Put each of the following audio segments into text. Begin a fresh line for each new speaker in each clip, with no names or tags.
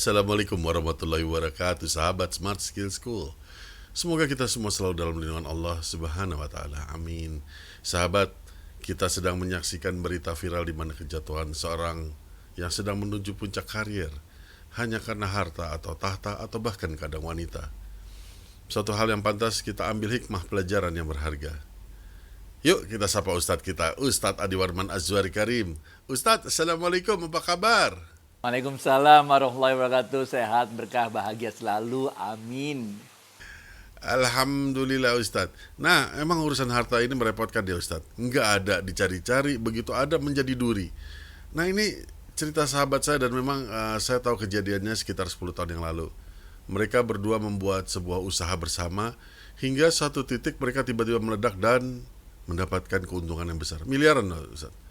Assalamualaikum warahmatullahi wabarakatuh, sahabat Smart Skill School. Semoga kita semua selalu dalam lindungan Allah Subhanahu wa taala. Amin. Sahabat, kita sedang menyaksikan berita viral di mana kejatuhan seorang yang sedang menuju puncak karir hanya karena harta atau tahta atau bahkan kadang wanita. Suatu hal yang pantas kita ambil hikmah pelajaran yang berharga. Yuk kita sapa Ustadz kita, Ustadz Adi Warman Azwari Karim. Ustadz, Assalamualaikum, apa kabar?
Waalaikumsalam warahmatullahi wabarakatuh. Sehat, berkah, bahagia selalu. Amin.
Alhamdulillah Ustadz. Nah, emang urusan harta ini merepotkan ya Ustadz. Nggak ada dicari-cari, begitu ada menjadi duri. Nah, ini cerita sahabat saya dan memang saya tahu kejadiannya sekitar 10 tahun yang lalu. Mereka berdua membuat sebuah usaha bersama hingga suatu titik mereka tiba-tiba meledak dan mendapatkan keuntungan yang besar. Miliaran loh Ustadz.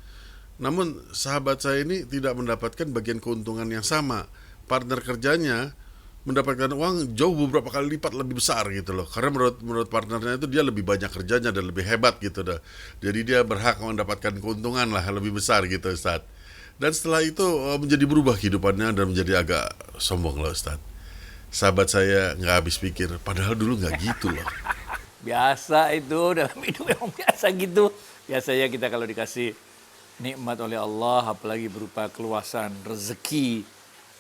Namun sahabat saya ini tidak mendapatkan bagian keuntungan yang sama. Partner kerjanya mendapatkan uang jauh beberapa kali lipat lebih besar gitu loh. Karena menurut partnernya itu dia lebih banyak kerjanya dan lebih hebat gitu dah. Jadi dia berhak mendapatkan keuntungan lah lebih besar gitu Ustaz. Dan setelah itu menjadi berubah kehidupannya dan menjadi agak sombong loh Ustaz. Sahabat saya nggak habis pikir, padahal dulu nggak gitu loh.
Biasa itu dalam hidup yang biasa gitu. Biasanya kita kalau dikasih nikmat oleh Allah, apalagi berupa keluasan rezeki,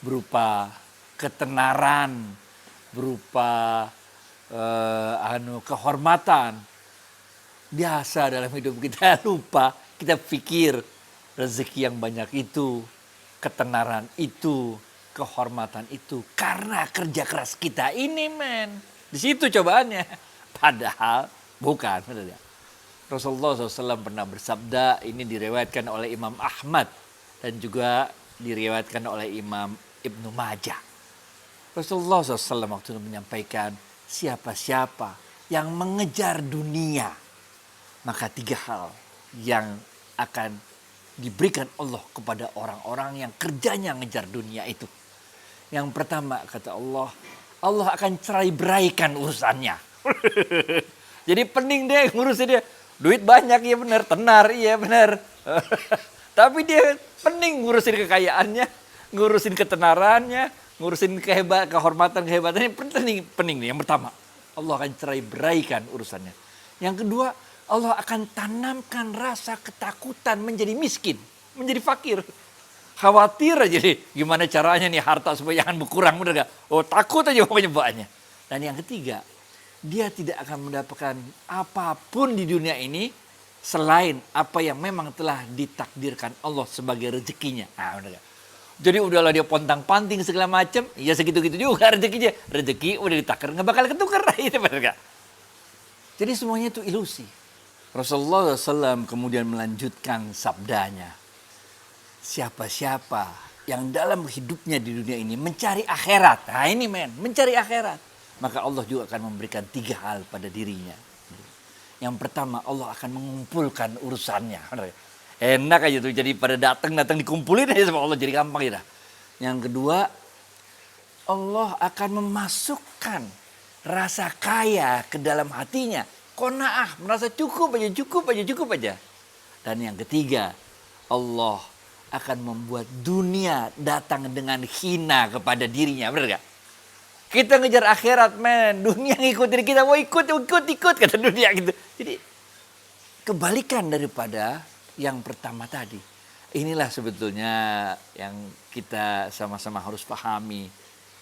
berupa ketenaran, berupa kehormatan. Biasa dalam hidup kita lupa, kita pikir rezeki yang banyak itu, ketenaran itu, kehormatan itu karena kerja keras kita ini, men. Di situ cobaannya. Padahal bukan, benar ya. Rasulullah SAW pernah bersabda, ini diriwayatkan oleh Imam Ahmad dan juga diriwayatkan oleh Imam Ibnu Majah. Rasulullah SAW waktu itu menyampaikan, siapa-siapa yang mengejar dunia, maka 3 hal yang akan diberikan Allah kepada orang-orang yang kerjanya ngejar dunia itu. Yang pertama, kata Allah, Allah akan cerai-beraikan urusannya. Jadi pening deh ngurusin dia. Duit banyak, iya benar, tenar, iya benar. Tapi dia pening ngurusin kekayaannya, ngurusin ketenarannya, ngurusin kehormatan, kehebatannya, pening nih. Yang pertama, Allah akan cerai-beraikan urusannya. Yang kedua, Allah akan tanamkan rasa ketakutan menjadi miskin, menjadi fakir. Khawatir aja deh, gimana caranya nih harta supaya jangan berkurang, bener gak? Oh takut aja pokoknya bawaannya. Dan yang ketiga, dia tidak akan mendapatkan apapun di dunia ini selain apa yang memang telah ditakdirkan Allah sebagai rezekinya. Nah, bener gak? Jadi udahlah dia pontang-panting segala macam, ya segitu-gitu juga rezekinya. Rezeki udah ditakdir, nggak bakal ketukar, itu bener gak? Jadi semuanya itu ilusi. Rasulullah SAW kemudian melanjutkan sabdanya. Siapa-siapa yang dalam hidupnya di dunia ini mencari akhirat. Nah ini mencari akhirat. Maka Allah juga akan memberikan 3 hal pada dirinya. Yang pertama, Allah akan mengumpulkan urusannya. Enak aja tuh, jadi pada datang dikumpulin aja sama Allah, jadi gampang ya. Yang kedua, Allah akan memasukkan rasa kaya ke dalam hatinya. Qanaah, merasa cukup aja. Dan yang ketiga, Allah akan membuat dunia datang dengan hina kepada dirinya. Benar gak? Kita ngejar akhirat, men. Dunia ngikutin kita. Mau ikut, kata dunia gitu. Jadi kebalikan daripada yang pertama tadi. Inilah sebetulnya yang kita sama-sama harus pahami.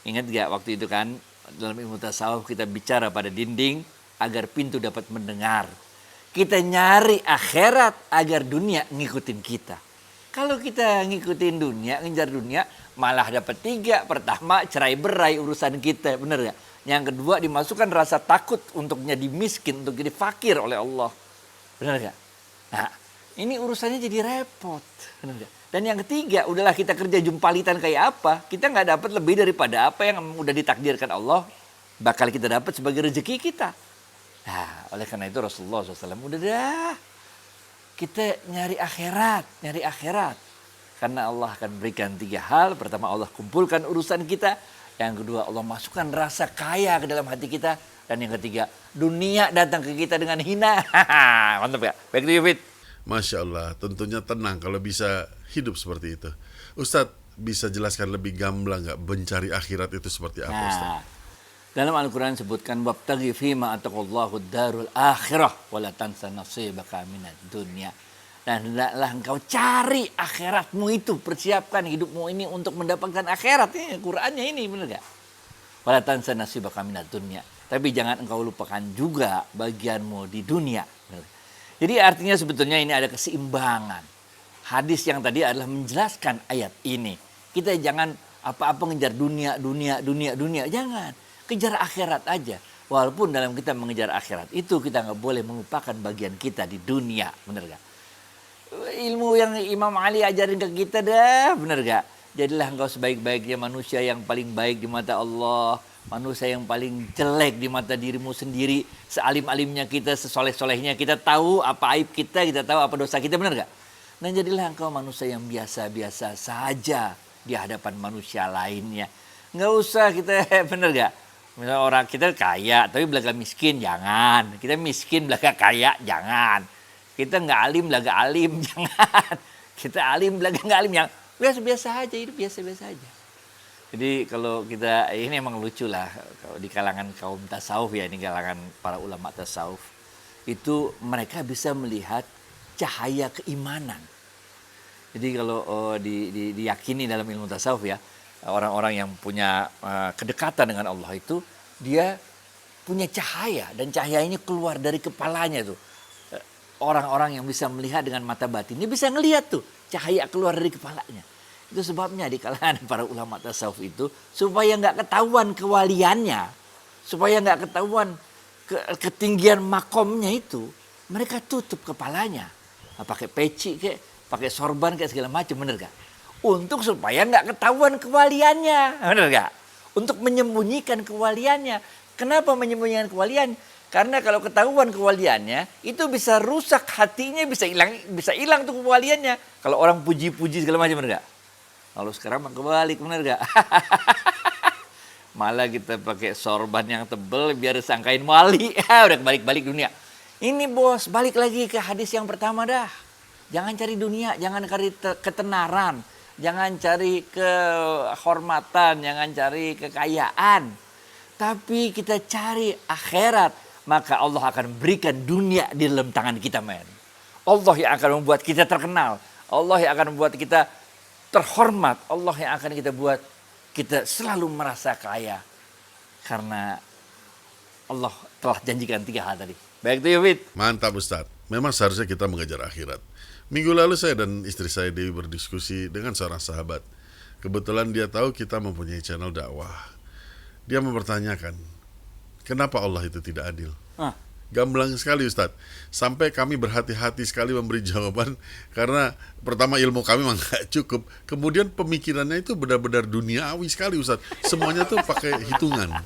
Ingat gak waktu itu kan dalam ilmu tasawuf kita bicara pada dinding agar pintu dapat mendengar. Kita nyari akhirat agar dunia ngikutin kita. Kalau kita ngikutin dunia, ngejar dunia, malah dapat 3. Pertama, cerai-berai urusan kita, benar gak? Yang kedua, dimasukkan rasa takut untuk jadi miskin, untuk jadi fakir oleh Allah. Benar gak? Nah, ini urusannya jadi repot. Benar gak? Dan yang ketiga, udahlah kita kerja jumpalitan kayak apa, kita gak dapat lebih daripada apa yang udah ditakdirkan Allah, bakal kita dapat sebagai rezeki kita. Nah, oleh karena itu Rasulullah SAW, udah dah. Kita nyari akhirat. Karena Allah akan berikan 3 hal. Pertama, Allah kumpulkan urusan kita. Yang kedua, Allah masukkan rasa kaya ke dalam hati kita. Dan yang ketiga, dunia datang ke kita dengan hina. Mantap ya? Baik to you, Fit.
Masya Allah, tentunya tenang kalau bisa hidup seperti itu. Ustadz, bisa jelaskan lebih gamblang nggak mencari akhirat itu seperti apa, Ustaz?
Nah, dalam Al-Quran sebutkan wabtaghi fima ataqallahu darul akhirah wala tansa nasibaka minad dunya. Dan hendaklah engkau cari akhiratmu itu, persiapkan hidupmu ini untuk mendapatkan akhirat. Ini Qur'annya ini, benar gak? Wala tansa nasibaka minad dunya. Tapi jangan engkau lupakan juga bagianmu di dunia. Jadi artinya sebetulnya ini ada keseimbangan. Hadis yang tadi adalah menjelaskan ayat ini. Kita jangan apa-apa ngejar dunia. Jangan. Kejar akhirat aja. Walaupun dalam kita mengejar akhirat itu kita nggak boleh melupakan bagian kita di dunia. Bener gak? Ilmu yang Imam Ali ajarin ke kita dah. Bener gak? Jadilah engkau sebaik-baiknya manusia yang paling baik di mata Allah. Manusia yang paling jelek di mata dirimu sendiri. Sealim-alimnya kita, sesoleh-solehnya kita tahu apa aib kita tahu apa dosa kita. Bener gak? Dan jadilah engkau manusia yang biasa-biasa saja di hadapan manusia lainnya. Nggak usah kita, bener gak? Misalnya orang kita kaya tapi belaga miskin, jangan. Kita miskin belaga kaya, jangan. Kita nggak alim belaga alim, jangan. Kita alim belaga nggak alim, yang biasa-biasa aja, hidup biasa-biasa aja. Jadi kalau kita, ini emang lucu lah. Di kalangan kaum tasawuf ya, ini kalangan para ulama tasawuf. Itu mereka bisa melihat cahaya keimanan. Jadi kalau diyakini dalam ilmu tasawuf ya, orang-orang yang punya kedekatan dengan Allah itu, dia punya cahaya, dan cahaya ini keluar dari kepalanya tuh. Orang-orang yang bisa melihat dengan mata batin, dia bisa ngelihat tuh cahaya keluar dari kepalanya. Itu sebabnya di kalangan para ulama tasawuf itu, supaya nggak ketahuan kewaliannya, supaya nggak ketahuan ketinggian makomnya itu, mereka tutup kepalanya. Pakai peci kayak, pakai sorban kayak segala macam, bener gak? Untuk supaya nggak ketahuan kewaliannya, bener gak? Untuk menyembunyikan kewaliannya. Kenapa menyembunyikan kewalian? Karena kalau ketahuan kewaliannya, itu bisa rusak hatinya, bisa hilang tuh kewaliannya. Kalau orang puji-puji segala macam, bener gak? Lalu sekarang kebalik, bener gak? Malah kita pakai sorban yang tebel biar disangkain wali. Udah balik dunia. Ini bos, balik lagi ke hadis yang pertama dah. Jangan cari dunia, jangan cari ketenaran, jangan cari kehormatan, jangan cari kekayaan. Tapi kita cari akhirat. Maka Allah akan berikan dunia di dalam tangan kita, men. Allah yang akan membuat kita terkenal. Allah yang akan membuat kita terhormat. Allah yang akan kita buat kita selalu merasa kaya. Karena Allah telah janjikan 3 hal tadi. Baik itu Yufid.
Mantap Ustaz. Memang seharusnya kita mengejar akhirat. Minggu lalu saya dan istri saya Dewi berdiskusi dengan seorang sahabat. Kebetulan dia tahu kita mempunyai channel dakwah. Dia mempertanyakan, kenapa Allah itu tidak adil? Gamblang sekali Ustadz. Sampai kami berhati-hati sekali memberi jawaban. Karena pertama ilmu kami memang gak cukup. Kemudian pemikirannya itu benar-benar duniawi sekali Ustadz. Semuanya tuh pakai hitungan.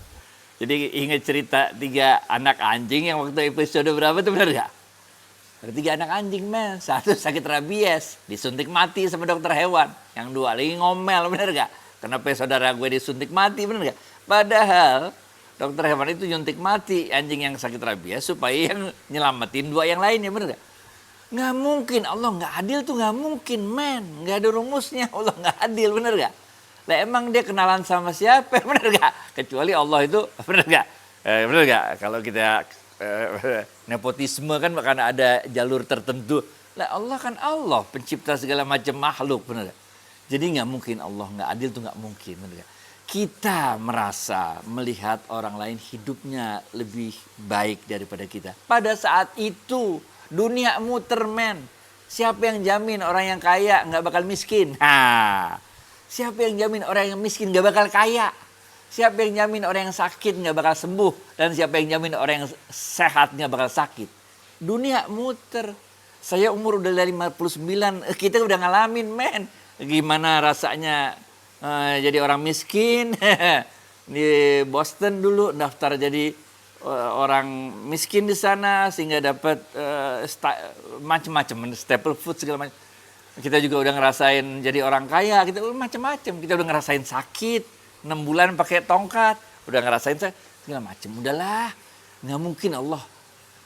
Jadi ingat cerita 3 anak anjing yang waktu episode berapa tuh, benar gak? Ada 3 anak anjing, men. 1 sakit rabies, disuntik mati sama dokter hewan. Yang 2 lagi ngomel, benar gak? Kenapa saudara gue disuntik mati, benar gak? Padahal dokter hewan itu nyuntik mati anjing yang sakit rabies supaya yang nyelamatin 2 yang lainnya, benar gak? Nggak mungkin, Allah nggak adil tuh, nggak mungkin, men. Nggak ada rumusnya, Allah nggak adil, benar gak? Lah emang dia kenalan sama siapa, benar gak? Kecuali Allah itu, benar gak? Benar gak? Kalau kita nepotisme kan bahkan ada jalur tertentu. Lah Allah kan Allah, pencipta segala macam makhluk, benar gak? Jadi nggak mungkin Allah nggak adil tuh, nggak mungkin, benar gak? Kita merasa melihat orang lain hidupnya lebih baik daripada kita. Pada saat itu dunia muter, men. Siapa yang jamin orang yang kaya nggak bakal miskin? Siapa yang jamin orang yang miskin nggak bakal kaya? Siapa yang jamin orang yang sakit nggak bakal sembuh? Dan siapa yang jamin orang yang sehat nggak bakal sakit? Dunia muter. Saya umur udah dari 59, kita udah ngalamin, men. Gimana rasanya jadi orang miskin. Di Boston dulu daftar jadi orang miskin di sana sehingga dapat macam-macam staple food segala macam. Kita juga udah ngerasain jadi orang kaya, kita macam-macam. Kita udah ngerasain sakit 6 bulan pakai tongkat, udah ngerasain segala macam. Udahlah, nggak mungkin Allah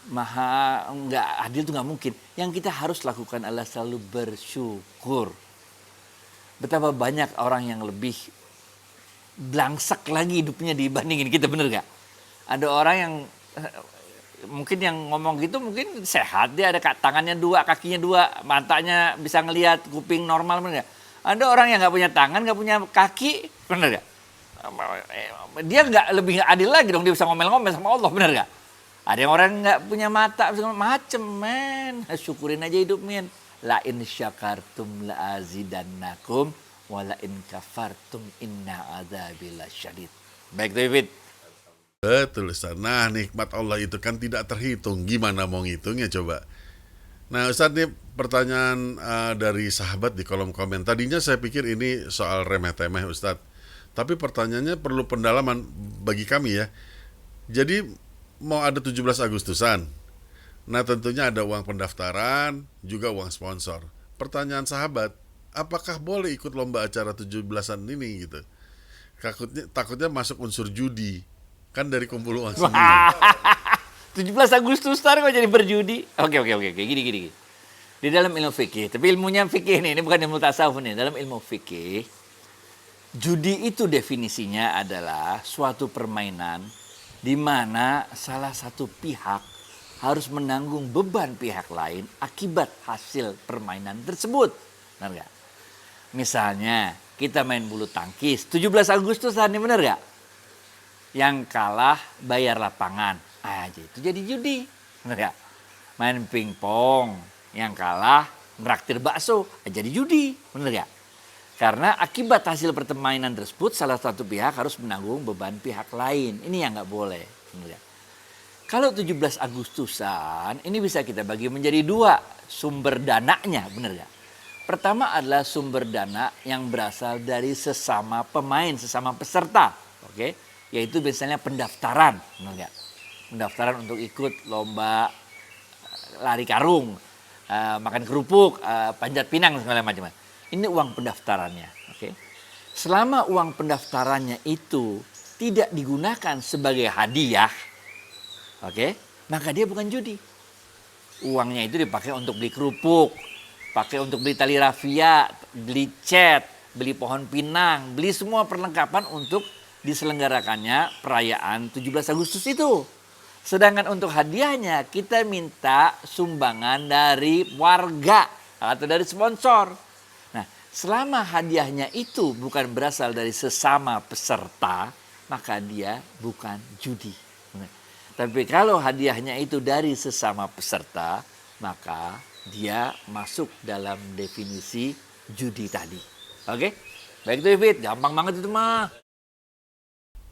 maha nggak adil tuh, nggak mungkin. Yang kita harus lakukan adalah selalu bersyukur. Betapa banyak orang yang lebih blangsak lagi hidupnya dibandingin kita, bener gak? Ada orang yang mungkin yang ngomong gitu mungkin sehat, dia ada tangannya dua, kakinya dua, matanya bisa ngelihat, kuping normal, bener gak? Ada orang yang nggak punya tangan, nggak punya kaki, bener gak? Dia nggak lebih adil lagi dong, dia bisa ngomel-ngomel sama Allah, bener gak? Ada yang orang nggak punya mata, macem men, syukurin aja hidup men. La in syakartum la azidannakum wa la in kafartum inna adzabi lasyadid. Baik David.
Betul Ustaz. Nah, nikmat Allah itu kan tidak terhitung. Gimana mau ngitungnya coba? Nah Ustaz, nih pertanyaan dari sahabat di kolom komen. Tadinya saya pikir ini soal remeh-temeh Ustaz, tapi pertanyaannya perlu pendalaman bagi kami ya. Jadi mau ada 17 Agustusan. Nah tentunya ada uang pendaftaran, juga uang sponsor. Pertanyaan sahabat, apakah boleh ikut lomba acara 17-an ini gitu? Takutnya masuk unsur judi. Kan dari kumpul uang sendiri.
17 Agustus kok jadi berjudi. Oke. Gini. Di dalam ilmu fikih, tapi ilmunya fikih ini bukan ilmu tasawuf nih. Dalam ilmu fikih, judi itu definisinya adalah suatu permainan di mana salah satu pihak harus menanggung beban pihak lain akibat hasil permainan tersebut. Benar gak? Misalnya kita main bulu tangkis 17 Agustusan nih, benar gak? Yang kalah bayar lapangan aja, itu jadi judi. Benar gak? Main pingpong, yang kalah nraktir bakso jadi judi. Benar gak? Karena akibat hasil permainan tersebut salah satu pihak harus menanggung beban pihak lain. Ini yang gak boleh. Benar gak? Kalau 17 Agustusan, ini bisa kita bagi menjadi dua sumber dananya, benar gak? Pertama adalah sumber dana yang berasal dari sesama pemain, sesama peserta, oke? Yaitu biasanya pendaftaran, benar gak? Pendaftaran untuk ikut lomba lari karung, makan kerupuk, panjat pinang, segala macam. Ini uang pendaftarannya, oke? Selama uang pendaftarannya itu tidak digunakan sebagai hadiah, oke, maka dia bukan judi. Uangnya itu dipakai untuk beli kerupuk, pakai untuk beli tali rafia, beli cat, beli pohon pinang, beli semua perlengkapan untuk diselenggarakannya perayaan 17 Agustus itu. Sedangkan untuk hadiahnya kita minta sumbangan dari warga atau dari sponsor. Nah, selama hadiahnya itu bukan berasal dari sesama peserta, maka dia bukan judi. Tapi kalau hadiahnya itu dari sesama peserta, maka dia masuk dalam definisi judi tadi. Oke? Baik itu David, gampang banget itu mah.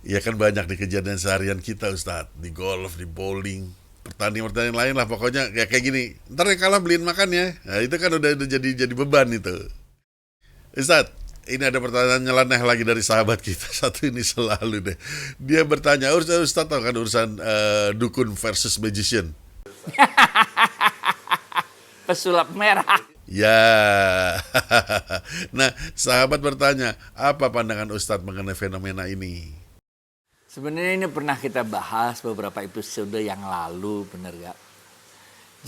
Ya kan banyak di kejadian seharian kita Ustadz. Di golf, di bowling, pertandingan lain lah. Pokoknya kayak gini. Ntar yang kalah beliin makan ya. Nah itu kan udah jadi beban itu. Ustadz, ini ada pertanyaan nyeleneh lagi dari sahabat kita. Satu ini selalu deh. Dia bertanya, Ustadz tahu kan urusan dukun versus magician?
Pesulap merah.
Ya. Nah, sahabat bertanya, apa pandangan Ustadz mengenai fenomena ini?
Sebenarnya ini pernah kita bahas beberapa episode yang lalu, benar gak?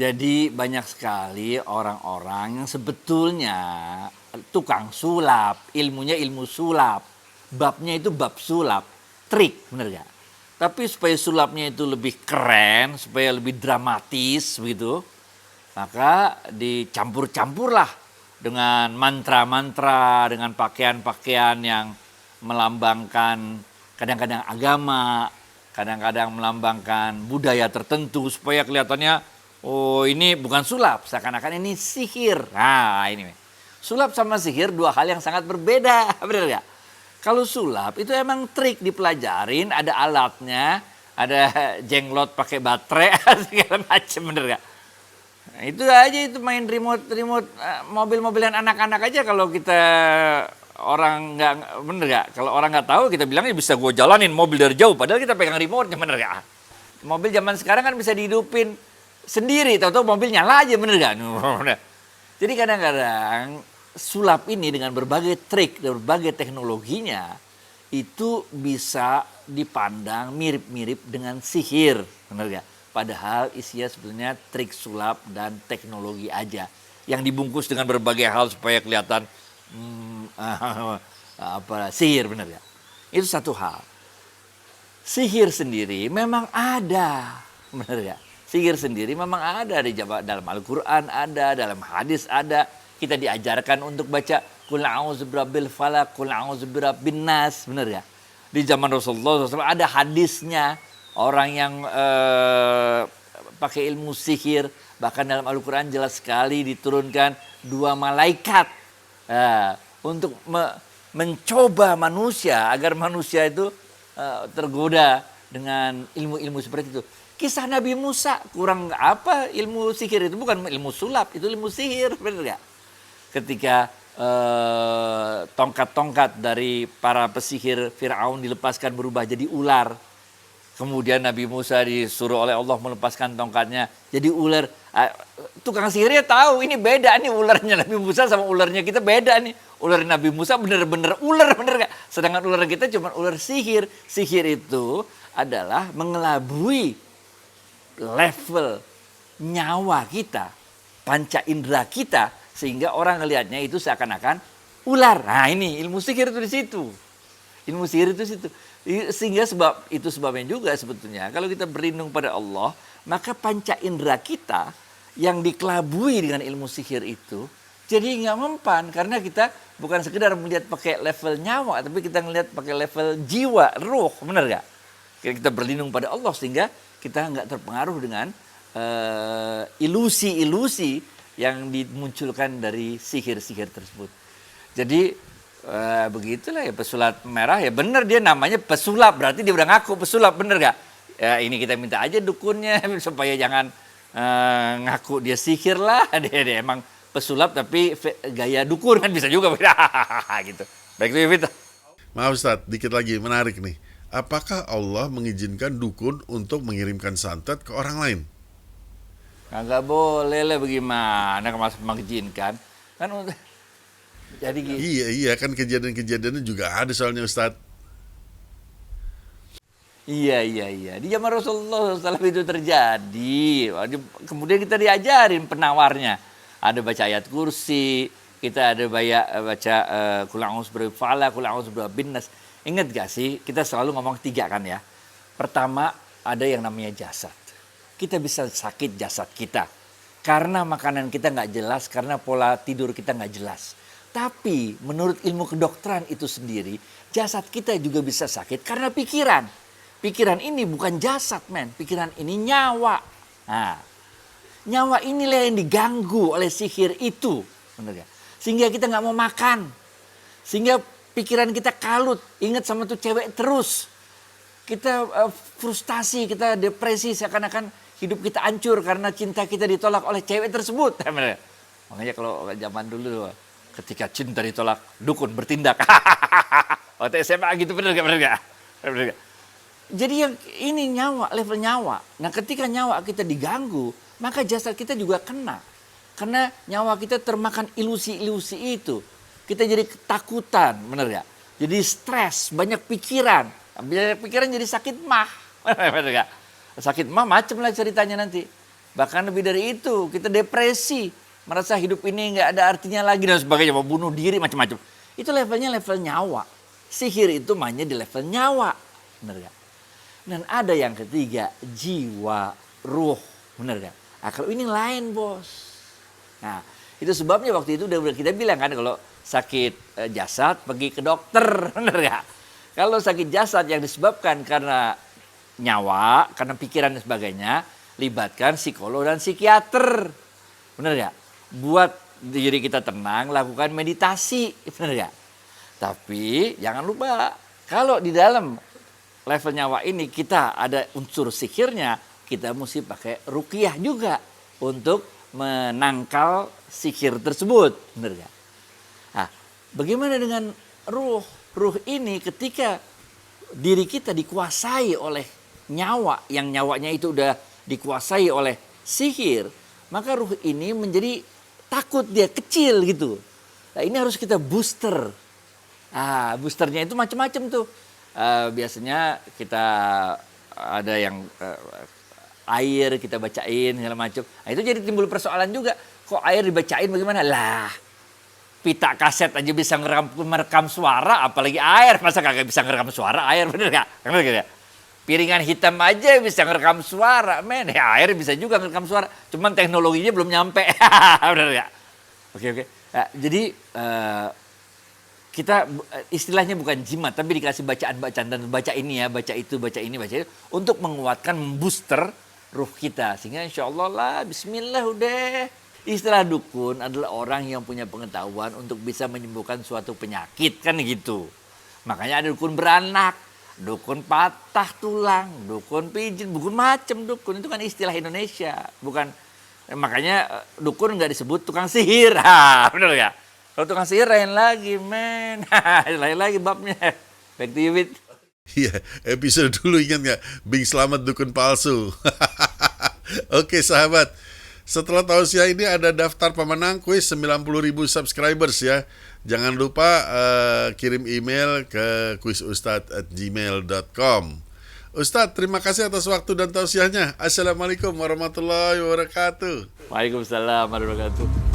Jadi banyak sekali orang-orang yang sebetulnya tukang sulap, ilmunya ilmu sulap. Babnya itu bab sulap, trik, benar gak? Tapi supaya sulapnya itu lebih keren, supaya lebih dramatis begitu, maka dicampur-campurlah dengan mantra-mantra, dengan pakaian-pakaian yang melambangkan kadang-kadang agama, kadang-kadang melambangkan budaya tertentu supaya kelihatannya, oh ini bukan sulap, seakan-akan ini sihir. Nah ini, sulap sama sihir dua hal yang sangat berbeda, benar gak? Kalau sulap itu emang trik dipelajarin, ada alatnya, ada jenglot pakai baterai, segala macam, bener gak? Nah, itu aja, itu main remote mobil-mobilan anak-anak aja. Kalau kita orang nggak, bener gak? Kalau orang nggak tahu kita bilangnya bisa gue jalanin mobil dari jauh, padahal kita pegang remote-nya, bener gak? Mobil zaman sekarang kan bisa dihidupin sendiri, tahu-tahu mobil nyala aja, bener gak? Jadi kadang-kadang sulap ini dengan berbagai trik dan berbagai teknologinya itu bisa dipandang mirip-mirip dengan sihir, bener gak? Padahal isinya sebetulnya trik sulap dan teknologi aja yang dibungkus dengan berbagai hal supaya kelihatan sihir, benar ya? Itu satu hal. Sihir sendiri memang ada, benar ya? Sihir sendiri memang ada dalam Al-Quran ada, dalam hadis ada. Kita diajarkan untuk baca Qul a'udzu birabbil falaq, Qul a'udzu birabbin nas, benar ya? Di zaman Rasulullah SAW ada hadisnya orang yang pakai ilmu sihir, bahkan dalam Al-Quran jelas sekali diturunkan 2 malaikat untuk mencoba manusia agar manusia itu tergoda dengan ilmu-ilmu seperti itu. Kisah Nabi Musa kurang apa ilmu sihir itu, bukan ilmu sulap, itu ilmu sihir, benar gak? Ketika tongkat-tongkat dari para pesihir Fir'aun dilepaskan berubah jadi ular. Kemudian Nabi Musa disuruh oleh Allah melepaskan tongkatnya jadi ular. Tukang sihirnya tahu ini beda nih ularnya Nabi Musa sama ularnya kita beda nih. Ular Nabi Musa bener-bener ular, bener gak? Sedangkan ular kita cuma ular sihir. Sihir itu adalah mengelabui level nyawa kita, panca indera kita, sehingga orang ngelihatnya itu seakan-akan ular. Nah ini ilmu sihir itu di situ. Ilmu sihir itu di situ. Sehingga itu sebabnya juga sebetulnya kalau kita berlindung pada Allah, maka panca indera kita yang dikelabui dengan ilmu sihir itu jadi nggak mempan, karena kita bukan sekedar melihat pakai level nyawa, tapi kita ngelihat pakai level jiwa, ruh, benar gak? Kita berlindung pada Allah sehingga kita nggak terpengaruh dengan ilusi-ilusi yang dimunculkan dari sihir-sihir tersebut. Jadi begitulah ya, pesulap merah ya benar, dia namanya pesulap, berarti dia udah ngaku pesulap, bener gak? Ya, ini kita minta aja dukunnya supaya jangan ngaku dia sihir lah, dia emang pesulap tapi gaya dukun kan bisa juga gitu. Baik itu Vita.
Maaf Ustadz, dikit lagi menarik nih. Apakah Allah mengizinkan dukun untuk mengirimkan santet ke orang lain?
Kagak boleh lah, bagaimana kalau mengizinkan kan jadi gitu.
Iya kan kejadian-kejadiannya juga ada soalnya Ustadz.
Iya. Di zaman Rasulullah SAW itu terjadi. Kemudian kita diajarin penawarnya. Ada baca ayat kursi, kita ada baca Qul a'udzu birabbil falaq, Qul a'udzu birabbin nas. Ingat gak sih, kita selalu ngomong 3 kan ya. Pertama, ada yang namanya jasad. Kita bisa sakit jasad kita. Karena makanan kita nggak jelas, karena pola tidur kita nggak jelas. Tapi menurut ilmu kedokteran itu sendiri, jasad kita juga bisa sakit karena pikiran. Pikiran ini bukan jasad, men. Pikiran ini nyawa. Nah, nyawa inilah yang diganggu oleh sihir itu. Benar gak? Sehingga kita nggak mau makan. Sehingga pikiran kita kalut. Ingat sama tuh cewek terus. Kita frustasi, kita depresi, seakan-akan hidup kita hancur karena cinta kita ditolak oleh cewek tersebut. Makanya kalau zaman dulu ketika cinta ditolak, dukun bertindak. Waktu SMA gitu, bener gak? Jadi yang ini nyawa, level nyawa. Nah ketika nyawa kita diganggu, maka jasad kita juga kena. Karena nyawa kita termakan ilusi-ilusi itu. Kita jadi ketakutan, bener gak? Jadi stres, banyak pikiran. Banyak pikiran jadi sakit mah. Bener gak? Sakit mah macam lah ceritanya nanti. Bahkan lebih dari itu, kita depresi. Merasa hidup ini nggak ada artinya lagi dan sebagainya. Mau bunuh diri, macam-macam. Itu levelnya level nyawa. Sihir itu mainnya di level nyawa. Bener gak? Dan ada yang ketiga, jiwa, ruh. Bener gak? Nah, kalau ini lain bos. Nah itu sebabnya waktu itu udah kita bilang kan, kalau sakit jasad pergi ke dokter. Bener gak? Kalau sakit jasad yang disebabkan karena nyawa, karena pikiran dan sebagainya, libatkan psikolog dan psikiater. Bener gak? Buat diri kita tenang, lakukan meditasi. Bener gak? Tapi jangan lupa, kalau di dalam level nyawa ini kita ada unsur sihirnya, kita mesti pakai ruqyah juga untuk menangkal sihir tersebut. Bener gak? Nah, bagaimana dengan ruh? Ruh ini ketika diri kita dikuasai oleh nyawa, yang nyawanya itu udah dikuasai oleh sihir, maka ruh ini menjadi takut, dia kecil gitu. Nah ini harus kita booster. Boosternya itu macam-macam tuh. Biasanya kita ada yang air kita bacain segala macam. Nah itu jadi timbul persoalan juga. Kok air dibacain bagaimana? Lah Pita kaset aja bisa merekam suara, apalagi air. Masa kagak bisa ngerekam suara air, bener gak? Bener gak ya? Piringan hitam aja bisa ngerekam suara, men. Ya, air bisa juga ngerekam suara. Cuman teknologinya belum nyampe. Bener gak? Oke. Nah, jadi kita istilahnya bukan jimat, tapi dikasih bacaan-bacaan dan baca ini ya, baca itu, baca ini, baca itu, untuk menguatkan, membooster ruh kita. Sehingga insya Allah lah, bismillah udah. Istilah dukun adalah orang yang punya pengetahuan untuk bisa menyembuhkan suatu penyakit, kan gitu. Makanya ada dukun beranak, dukun patah tulang, dukun pijit, dukun macam dukun. Itu kan istilah Indonesia, bukan. Makanya dukun nggak disebut tukang sihir, bener ya? Kalau tukang sihir lain lagi, men. Lain lagi babnya. Back to you, Bit.
Iya, episode dulu ingat nggak? Bing Slamet dukun palsu. Oke sahabat, setelah tausiah ini ada daftar pemenang kuis 90.000 subscribers ya. Jangan lupa kirim email ke quizustad@gmail.com. Ustadz, terima kasih atas waktu dan tausiahnya. Assalamualaikum warahmatullahi wabarakatuh.
Waalaikumsalam warahmatullahi wabarakatuh.